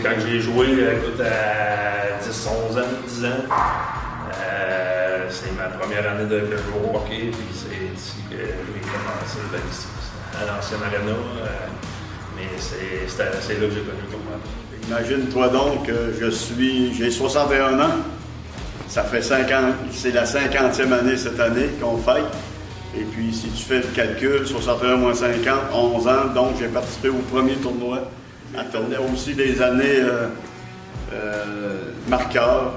quand j'ai joué écoute, à 10, 11 ans, 10 ans, c'est ma première année que je joue au hockey, puis c'est ici que j'ai commencé ici, à l'ancienne arena. Mais c'est là que j'ai connu le tournoi. Imagine-toi donc que j'ai 61 ans. Ça fait 5 ans, c'est la 50e année cette année qu'on fête. Et puis, si tu fais le calcul, 61 moins 50, 11 ans, donc j'ai participé au premier tournoi. Il y a aussi des années marqueurs,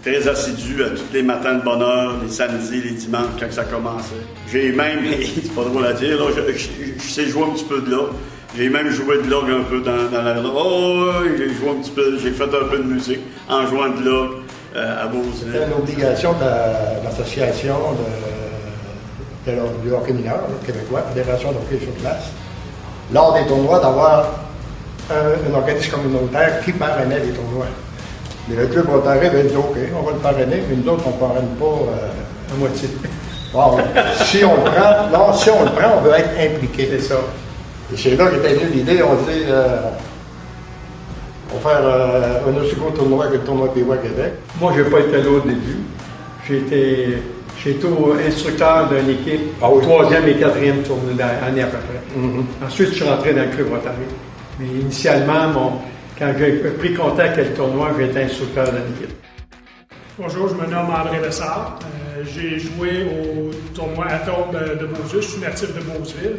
très assidus à tous les matins de bonne heure, les samedis, les dimanches, quand ça commençait. J'ai même, c'est pas drôle à dire, là, je sais jouer un petit peu de là. J'ai même joué de l'orgue un peu dans la... Oh, j'ai joué un petit peu, j'ai fait un peu de musique en jouant de l'orgue à Beauceville. C'était une obligation de l'association du hockey mineur québécois, Fédération de hockey sur glace, lors des tournois, d'avoir un organisme communautaire qui parrainait les tournois. Mais le club Rotary avait dit OK, on va le parrainer, mais nous autres, on ne parraine pas à moitié. Bon, si on le prend, on veut être impliqué. C'est ça. Et c'est là qu'était venue l'idée, on dit, on va faire un aussi gros tournoi que le tournoi PY Québec. Moi, je n'ai pas été là au début. J'ai été instructeur d'une équipe au 3e et 4e tournoi d'année à peu près. Mm-hmm. Ensuite, je suis rentré dans le club Rotary. Mais initialement, quand j'ai pris contact avec le tournoi, j'ai été instructeur de l'équipe. Bonjour, je me nomme André Lessard. J'ai joué au tournoi Atome de Beauceville. Je suis natif de Beauceville.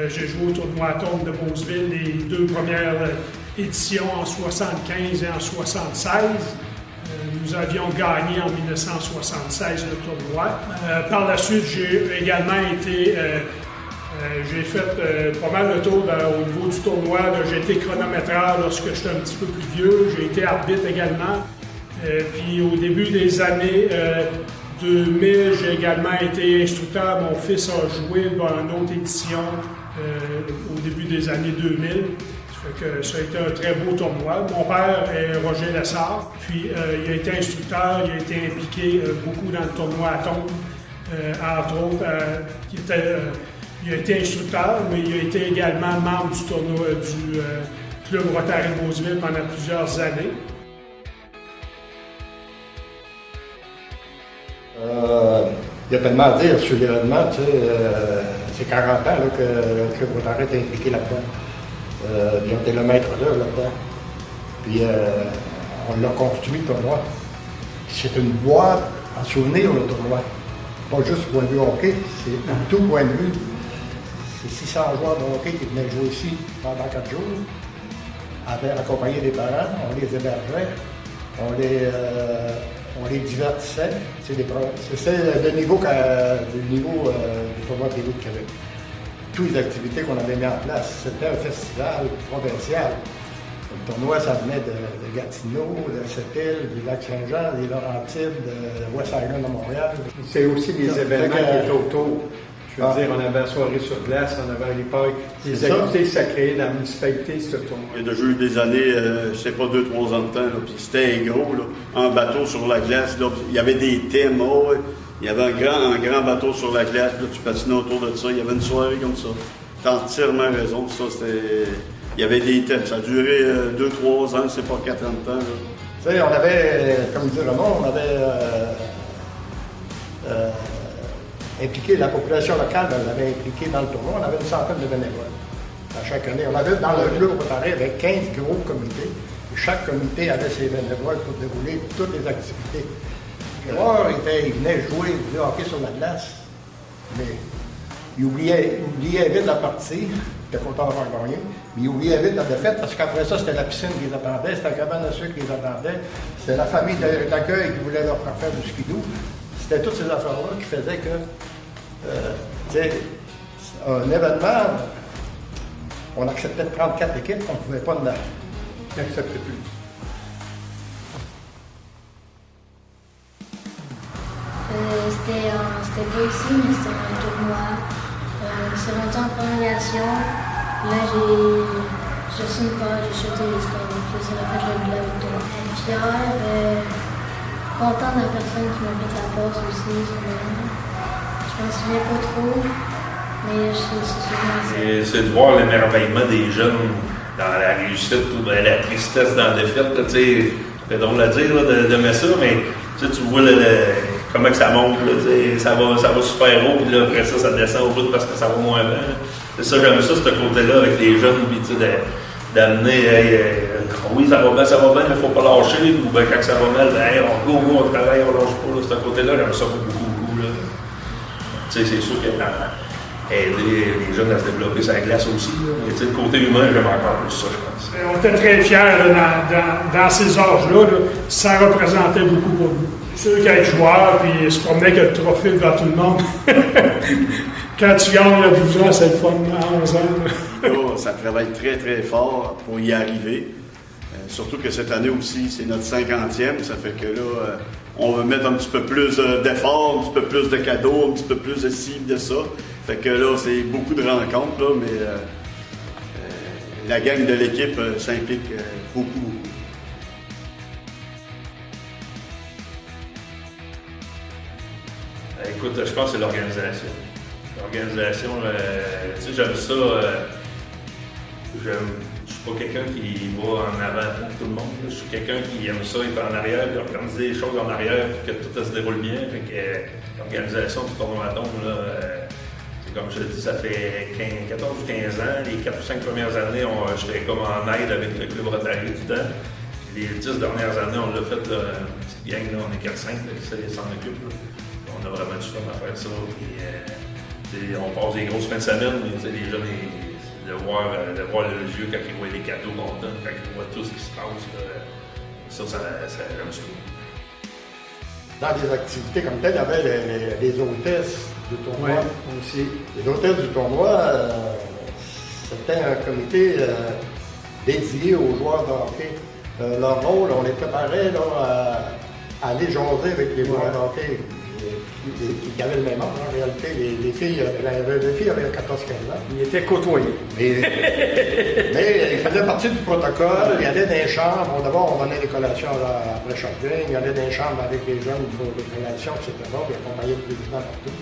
J'ai joué au tournoi Atome de Beauceville les 2 premières éditions en 75 et en 76. Nous avions gagné en 1976 le tournoi. Par la suite, j'ai également été... j'ai fait pas mal de tours au niveau du tournoi. J'ai été chronométreur lorsque j'étais un petit peu plus vieux. J'ai été arbitre également. Puis au début des années 2000, j'ai également été instructeur. Mon fils a joué dans une autre édition au début des années 2000. Ça fait que ça a été un très beau tournoi. Mon père est Roger Lessard. Puis il a été instructeur, il a été impliqué beaucoup dans le tournoi Atome. Entre autres, il a été instructeur, mais il a été également membre du tournoi du club Rotary de Beauceville pendant plusieurs années. Il y a tellement à dire sur l'événement, tu sais, c'est 40 ans là, que le club Rotary est impliqué là-dedans. Ils ont été le maître d'œuvre là-dedans. Puis on l'a construit le tournoi. C'est une boîte à souvenir le tournoi. Pas juste point de vue hockey, c'est tout point de vue. C'est 600 joueurs de hockey qui venaient jouer ici pendant 4 jours, accompagnés des parents, on les hébergeait, on les divertissait. C'est le niveau du tournoi Télé de Québec. Toutes les activités qu'on avait mis en place, c'était un festival provincial. Le tournoi, ça venait de Gatineau, de Sept-Îles, du Lac-Saint-Jean, des Laurentides, de West Island à Montréal. C'est aussi des événements qui étaient autour. Je veux dire, on avait la soirée sur glace, on avait les parcs, des activités que ça créait dans la municipalité, ce tournoi. Il y a déjà eu des années, je sais pas, 2-3 ans de temps, là, puis c'était gros, là, un bateau sur la glace, là, il y avait des thèmes, il y avait un grand bateau sur la glace, puis là, tu patinais autour de ça, il y avait une soirée comme ça. T'as entièrement raison, ça, c'était... Il y avait des thèmes, ça a duré 2-3 ans, c'est pas 4 ans de temps, là. Tu sais, on avait, comme dit Raymond, on avait... impliqué la population locale, on l'avait impliqué dans le tournoi, on avait une centaine de bénévoles. À chaque année, on avait dans le club Rotary avec 15 gros comités. Et chaque comité avait ses bénévoles pour dérouler toutes les activités. Les joueurs, ils venaient jouer, ils venaient hockey sur la glace, mais ils oubliaient vite la partie, ils étaient contents d'avoir gagné, mais ils oubliaient vite la défaite parce qu'après ça, c'était la piscine qui les attendait, c'était la cabane à sucre qui les attendait, c'était la famille d'accueil qui voulait leur faire du skidoo. C'était toutes ces affaires-là qui faisaient que, tu sais, un événement, on acceptait de prendre 4 équipes, on ne pouvait pas en accepter plus. C'était pas ici, mais c'était un tournoi. C'est rentré en prolongation. Là, j'ai reçu une passe, j'ai chuté les scores. Donc, ça m'a fait le victoire. Fier, content de la personne qui m'a fait la passe aussi. Je m'en souviens pas trop, mais je suis c'est de voir l'émerveillement des jeunes dans la réussite ou la tristesse dans la défaite. Tu sais, c'est drôle à dire là, de mettre ça, mais tu vois comment que ça monte. Là, ça va super haut, puis là, après ça descend au bout parce que ça va moins bien. C'est ça, j'aime ça, ce côté-là avec les jeunes, puis d'amener, oui, ça va bien, mais il ne faut pas lâcher, ou bien quand ça va mal, hey, on go, on travaille, on lâche pas. Là, ce côté-là, j'aime ça beaucoup. Là. Tu sais, c'est sûr que aider les jeunes à se développer sur la glace aussi. Là. Mais le côté humain, j'aime encore plus ça, je pense. On était très fiers là, dans ces âges-là. Là, ça représentait beaucoup pour nous. Ceux qui étaient joueurs, puis se promenaient avec le trophée devant tout le monde. Quand tu gagnes à 12 ans, c'est le fun, à 11 ans. Là, ça travaille très, très fort pour y arriver. Surtout que cette année aussi, c'est notre 50e. Ça fait que là, on veut mettre un petit peu plus d'efforts, un petit peu plus de cadeaux, un petit peu plus de ci, de ça. Fait que là, c'est beaucoup de rencontres, là, mais la gang de l'équipe s'implique beaucoup. Écoute, je pense que c'est l'organisation. L'organisation, tu sais, j'aime ça. Je suis pas quelqu'un qui va en avant pour tout le monde. Là. Je suis quelqu'un qui aime ça, être en arrière, puis organiser les choses en arrière pour que tout se déroule bien. Fait que l'organisation du tournoi à tombe, là, comme je le dis, ça fait 14 ou 15 ans. Les 4 ou 5 premières années, j'étais comme en aide avec le club Rotary du temps. Puis les 10 dernières années, on l'a fait, là, une petite gang, là, on est 4-5, qui s'en occupe. Là. On a vraiment du fun à faire ça. Puis, on passe des grosses fins de semaine, mais les jeunes, de voir le jeu quand ils voient les cadeaux qu'on donne, quand ils voient tout ce qui se passe, ça j'aime ça. Dans les activités comme telles, il y avait les hôtesses du tournoi. Oui, aussi. Les hôtesses du tournoi, c'était un comité dédié aux joueurs de hockey. Leur rôle, on les préparait là, à aller jaser avec les joueurs de hockey. Qui avaient le même âge, en réalité. Les filles avaient 14-15 ans. Ils étaient côtoyés. Mais ils faisaient partie du protocole. Ils allaient dans les chambres. D'abord, on donnait des collations après chaque game. Ils allaient dans les chambres avec les jeunes pour des collations, etc. Puis ils accompagnaient le président partout.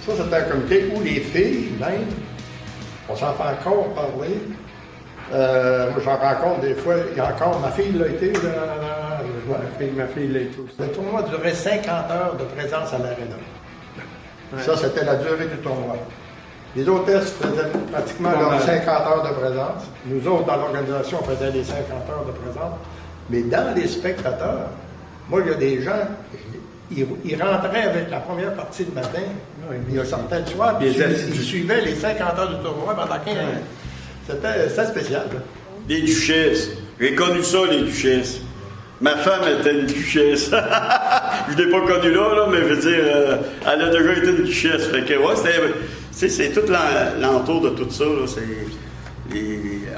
Ça, c'était un comité où les filles, même, on s'en fait encore parler. Moi, j'en rencontre des fois. Il y a encore ma fille l'a été. Ma fille l'a été aussi. Le tournoi durait 50 heures de présence à l'aréna. Ouais. Ça, c'était la durée du tournoi. Les hôtesses faisaient pratiquement leurs 50 heures de présence. Nous autres, dans l'organisation, on faisait les 50 heures de présence. Mais dans les spectateurs, moi, il y a des gens, ils rentraient avec la première partie le matin, ils sortaient le soir, puis ils suivaient les 50 heures du tournoi pendant 15 ans. C'était spécial. Là. Les duchesses. J'ai connu ça, les duchesses. Ma femme était une duchesse. Je l'ai pas connue là, mais je veux dire, elle a déjà été une duchesse. Fait que, ouais, c'est tout l'entour de tout ça. Là, c'est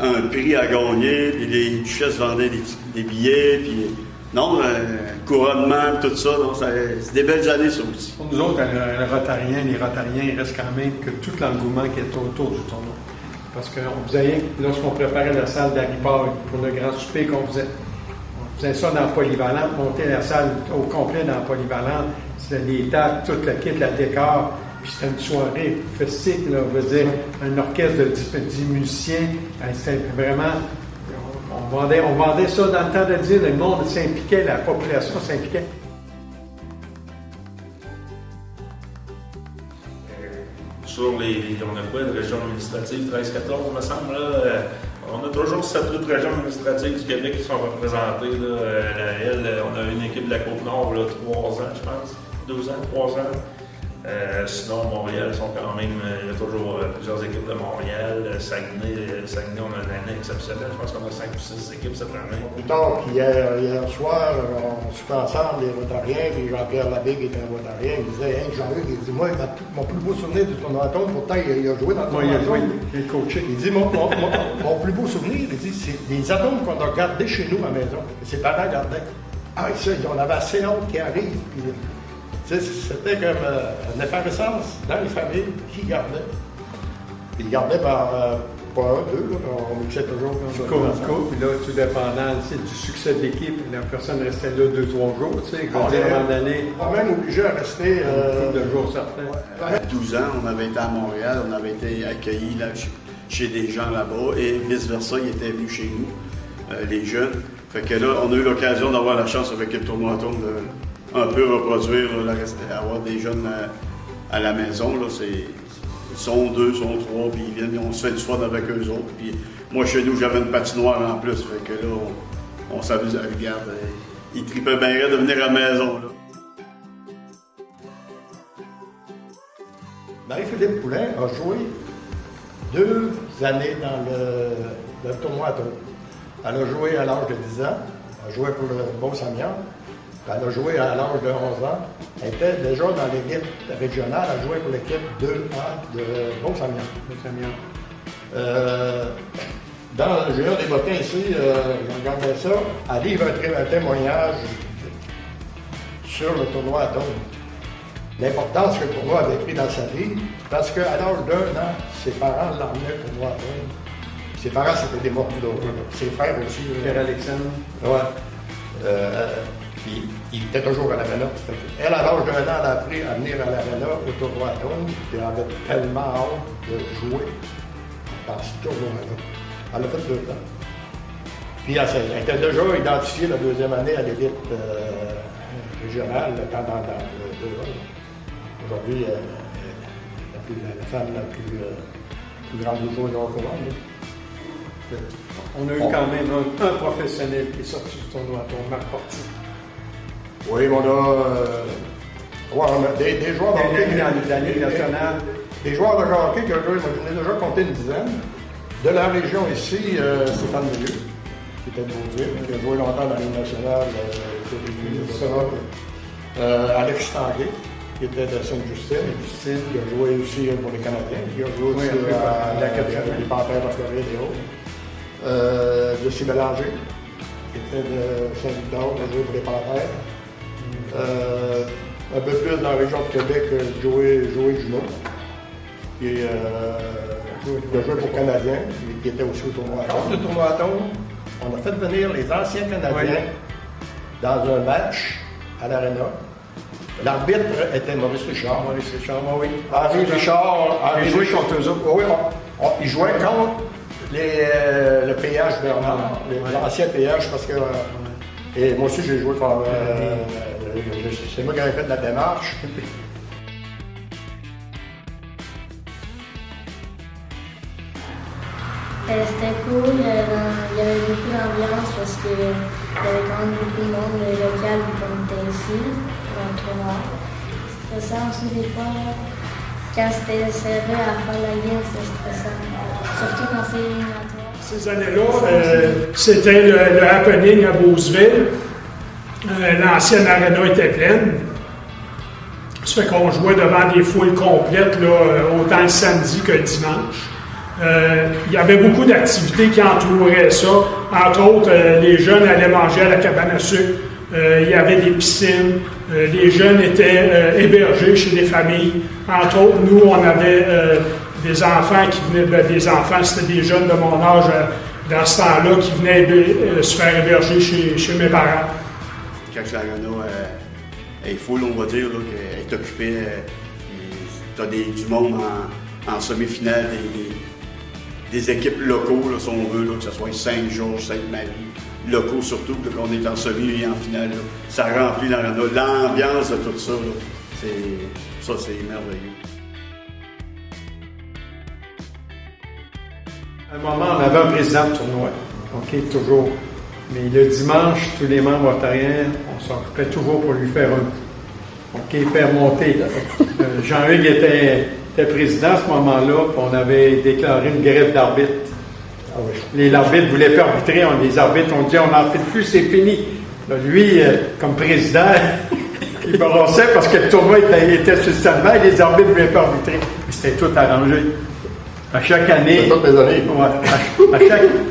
un prix à gagner, puis les duchesses vendaient des billets, puis non, couronnement, tout ça. C'est des belles années, ça aussi. Pour nous autres, les Rotariens, il reste quand même que tout l'engouement qui est autour du tournoi. Parce qu'on faisait, lorsqu'on préparait la salle d'Harry-Paul pour le grand souper qu'on faisait, on faisait ça dans la polyvalente, monter la salle au complet dans la polyvalente, c'était les tables, toute la kit, la décor, puis c'était une soirée festive, là, on veut dire, un orchestre de 10 musiciens, c'était vraiment, on vendait ça dans le temps de dire, le monde s'impliquait, la population s'impliquait. Sur on a quoi, une région administrative 13-14, me semble, là. On a toujours 7-8 régions administratives du Québec qui sont représentées. Là. On a une équipe de la Côte-Nord, 3 ans, je pense. 2 ans, 3 ans. Sinon, Montréal, sont quand même, il y a toujours plusieurs équipes de Montréal. Saguenay, on a une année exceptionnelle. Je pense qu'on a 5 ou 6 équipes cette année. Plus tard, hier soir, on soupait ensemble, les Rotariens, puis Jean-Pierre Labbé, qui était un Rotarien, il disait, hey, Jean-Luc, il dit, moi, mon plus beau souvenir du tournoi à tombe, pourtant, il a joué dans le tournoi à tombe. Il est coaché. Il dit, mon plus beau souvenir, il dit, c'est des atomes qu'on a gardés chez nous à la maison. Ses parents gardaient. Ah, ça, on avait assez hâte qu'ils arrivent. Puis, c'était comme une effervescence dans les familles qui gardaient. Ils gardaient par pas un, deux, là, on mixait toujours comme ça. Puis là, tout dépendant du succès de l'équipe, la personne restait là 2-3 jours, tu sais, quand on année. On est même obligé à rester. Un couple de jours certains. À 12 ans, on avait été à Montréal, on avait été accueillis là, chez des gens là-bas et vice-versa, ils étaient venus chez nous, les jeunes. Fait que là, on a eu l'occasion d'avoir la chance avec le tournoi Atome de un peu reproduire, là, avoir des jeunes à la maison. Là, ils sont 2, ils sont 3, puis ils viennent, on se fait du fun avec eux autres. Puis moi, chez nous, j'avais une patinoire en plus, fait que là, on s'amuse à regarder. Ils tripaient bien raide de venir à la maison. Là. Marie-Philippe Poulin a joué 2 années dans le tournoi Atome. Elle a joué à l'âge de 10 ans, elle a joué pour le Beauce-Amiens. Elle a joué à l'âge de 11 ans. Elle était déjà dans l'équipe régionale, elle a joué pour l'équipe 2A de Beauce-Amiens. Dans le junior des Bottins ici, je regardais ça, elle livre un témoignage sur le tournoi Atome. L'importance que le tournoi avait pris dans sa vie, parce qu'à l'âge d'1 an, ses parents l'emmenaient au tournoi Atome. Ses parents, c'était des morts d'eau. Ses frères aussi. Pierre-Alexandre. Ouais. Puis, il était toujours à l'Arena. Elle, à l'âge d'1 an, elle a appris à venir à l'Arena au tournoi Atome. Puis, elle avait tellement hâte de jouer dans ce tournoi-là. Elle a fait 2 ans. Puis, elle était déjà identifiée la 2e année à l'élite régionale, dans le 2A. Aujourd'hui, la femme la plus grande joueuse de hockey. On a eu quand même un professionnel qui est sorti du tournoi Atome, Marc Fortier. Oui, on a des joueurs de hockey. De la Ligue nationale. Des joueurs de hockey que j'en ai déjà compté une dizaine. De la région ici, Stéphane Milieu, qui était de Beauville, qui a joué longtemps dans la Ligue nationale, Alex Tanguay, qui était de Sainte-Justine, qui a joué aussi pour les Canadiens, qui a joué aussi les Panthères de Floride et autres. Lucie Bélanger, qui était de Saint-Victor, qui a joué pour les Panthères. Un peu plus dans la région de Québec, Joey Junot, qui a joué pour Canadiens, mais qui était aussi au tournoi Atome. Le tournoi Atome, on a fait venir les anciens Canadiens dans un match à l'Arena. L'arbitre était Maurice Richard. Oui. Henri Richard. Il jouait contre eux autres. Oui, il jouait contre le PH Bernard, l'ancien PH, parce que. Et moi aussi, j'ai joué contre. C'est moi qui avais fait la démarche. C'était cool, il y avait beaucoup d'ambiance parce qu'il y avait quand même beaucoup de monde local qui était ici, dans le tournoi. C'était stressant aussi des fois, quand c'était serré à faire la game, c'était stressant, surtout quand c'est éliminatoire. Ces années-là, c'était le happening à Beauceville. L'ancienne aréna était pleine. Ça fait qu'on jouait devant des foules complètes, là, autant le samedi que le dimanche. Il y avait beaucoup d'activités qui entouraient ça. Entre autres, les jeunes allaient manger à la cabane à sucre. Il y avait des piscines. Les jeunes étaient hébergés chez des familles. Entre autres, nous, on avait des enfants qui venaient, des enfants, c'était des jeunes de mon âge dans ce temps-là qui venaient se faire héberger chez mes parents. Quand l'Arena est full, on va dire, qu'elle est occupée, tu as du monde en semi-finale, des équipes locaux, là, si on veut, là, que ce soit Saint-Georges, Sainte-Marie, locaux surtout, qu'on est en semi et en finale. Là. Ça remplit l'Arena. L'ambiance de tout ça, là, c'est merveilleux. À un moment, on avait un président de tournoi. OK, toujours. Mais le dimanche, tous les membres rotariens, on s'occupait toujours pour lui faire un coup. OK, faire monter. Jean-Hugues était président à ce moment-là, puis on avait déclaré une grève d'arbitre. Ah oui. L'arbitre ne voulait plus arbitrer, les arbitres ont dit on n'arbitre plus, c'est fini. Là, lui, comme président, il balançait parce que le tournoi était sur le stand-by et les arbitres ne voulaient pas arbitrer. Mais c'était tout arrangé. À chaque année,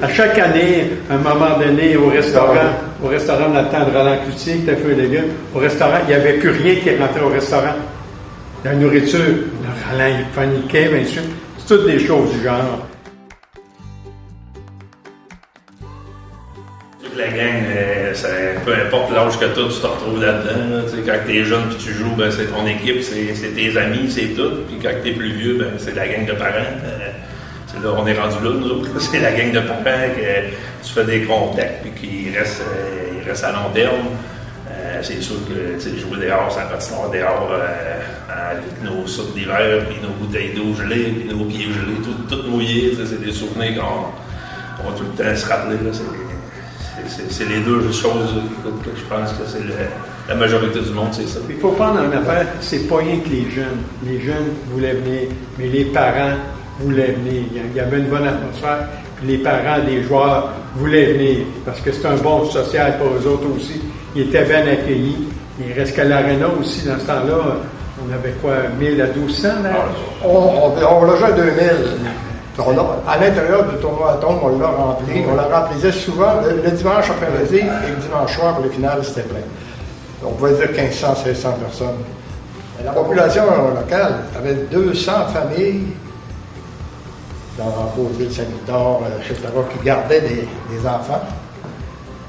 à chaque année, à un moment donné, au restaurant de la tente de Roland Cloutier, qui était feu et légumes, au restaurant, il n'y avait plus rien qui rentrait au restaurant. La nourriture, le Roland, il paniquait, bien sûr. C'est toutes des choses du genre. Toute la gang, peu importe l'âge que tu as, tu te retrouves là-dedans. Là, quand tu es jeune et tu joues, ben, c'est ton équipe, c'est tes amis, c'est tout. Puis quand tu es plus vieux, ben, c'est la gang de parents. Là, on est rendu là, nous autres. C'est la gang de parents que tu fais des contacts puis qui restent à long terme. C'est sûr que jouer dehors, ça patinoire dehors avec nos soupes d'hiver, puis nos bouteilles d'eau gelées, puis nos pieds gelés, tout mouillés. C'est des souvenirs qu'on va tout le temps se rappeler. Là. C'est les deux choses que je pense que c'est la majorité du monde, c'est ça. Il faut prendre en affaire, c'est pas rien que les jeunes. Les jeunes voulaient venir, mais les parents voulaient venir. Il y avait une bonne atmosphère, puis les parents des joueurs voulaient venir, parce que c'est un bon social pour eux autres aussi. Ils étaient bien accueillis. Il reste qu'à l'Arena aussi, dans ce temps-là, on avait quoi, 1000 à 1200? Là? On l'a joué à 2000. À l'intérieur du tournoi à tombe, on l'a rempli. On la remplissait souvent le dimanche après-midi et le dimanche soir pour les finales, c'était plein. On pouvait dire 1500, 1600 personnes. La population locale avait 200 familles dans Beauville, Saint-Victor, etc., qui gardaient des enfants.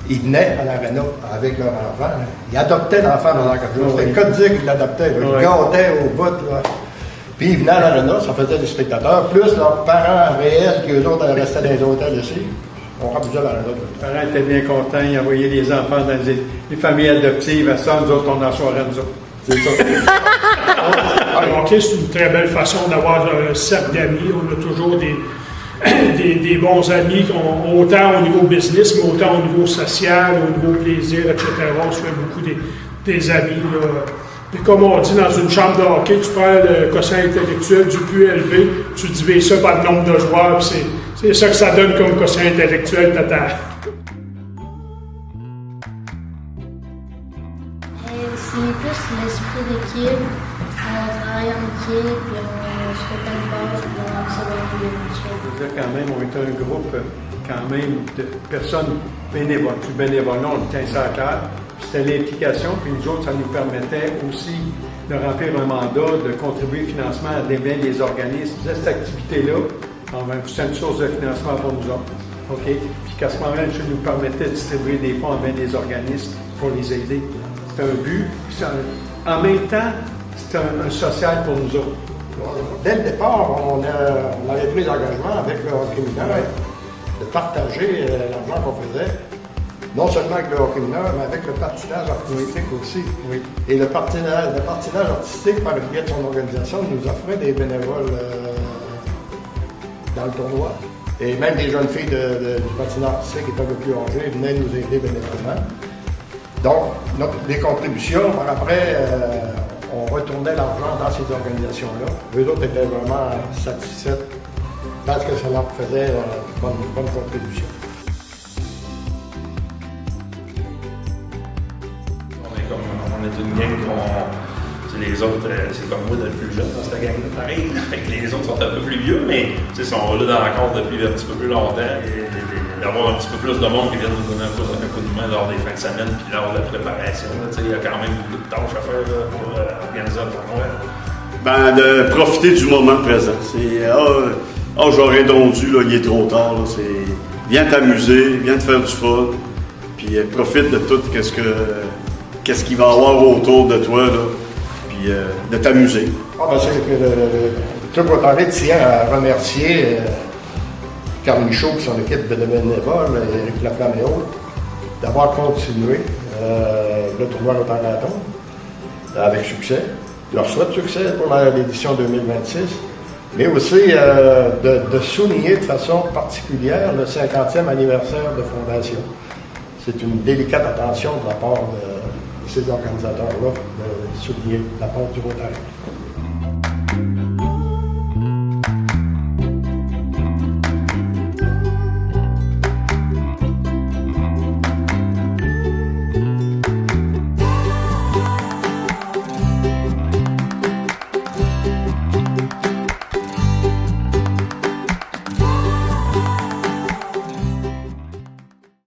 Ils venaient à l'Arena avec leurs enfants. Ils adoptaient l'enfant dans leur quartier. C'était le cas de dire qu'ils l'adoptaient. Ils gâtaient au bout. Là. Puis ils venaient à l'Arena, ça faisait des spectateurs, plus leurs parents réels qui eux autres restaient dans les hôtels ici. On remplisait l'Arena. Les parents étaient bien contents, ils envoyaient les enfants dans les familles adoptives. À ça, nous autres, on en soirée, nous autres. C'est ça. Le hockey, c'est une très belle façon d'avoir un cercle d'amis. On a toujours des bons amis, autant au niveau business, mais autant au niveau social, au niveau plaisir, etc. On se fait beaucoup des amis. Là. Et comme on dit, dans une chambre de hockey, tu prends le quotient intellectuel du plus élevé, tu divises ça par le nombre de joueurs, puis c'est ça que ça donne comme quotient intellectuel total. C'est plus l'esprit d'équipe. On travaille en équipe, puis on se fait plein de passes, puis on se va Je veux dire, quand même, on était un groupe quand même de personnes bénévoles. Plus bénévoles, on tient ça à cœur. C'était l'implication, puis nous autres, ça nous permettait aussi de remplir un mandat, de contribuer financement à des organismes. Cette activité-là, c'est une source de financement pour nous autres. OK? Puis qu'à ce moment-là, ça nous permettait de distribuer des fonds à des organismes pour les aider. C'était un but. En même temps, c'était un social pour nous autres. Dès le départ, on avait pris l'engagement avec le hockey mineur de partager l'argent qu'on faisait, non seulement avec le hockey mineur, mais avec le patinage artistique aussi. Oui. Et le patinage artistique, par le biais de son organisation, nous offrait des bénévoles dans le tournoi. Et même des jeunes filles du patinage artistique qui étaient un peu plus âgées venaient nous aider bénévolement. Donc, les contributions, par après, on retournait l'argent dans ces organisations-là. Eux autres étaient vraiment satisfaits parce que ça leur faisait une bonne contribution. On est une gang les autres, c'est comme moi, le plus jeune dans cette gang-là, pareil. Fait que les autres sont un peu plus vieux, mais sont là dans la cour depuis un petit peu plus longtemps. Et d'avoir un petit peu plus de monde qui vient nous donner un coup de main lors des fins de semaine, puis lors de la préparation. Il y a quand même beaucoup de tâches à faire là, pour organiser un tournoi. De profiter du moment présent. C'est j'aurais donc dû, là, il est trop tard. Là, viens t'amuser, viens te faire du fun, puis profite de tout qu'est-ce qu'il va y avoir autour de toi, là, puis de t'amuser. C'est que le Club Rotary tient à remercier Carl Michaud, qui sont l'équipe de bénévoles, Éric Laflamme et autres, d'avoir continué le tournoi Rotary à Tombe avec succès. Je leur souhaite succès pour l'édition 2026, mais aussi de souligner de façon particulière le 50e anniversaire de fondation. C'est une délicate attention de la part de ces organisateurs-là de souligner l'apport du Rotary.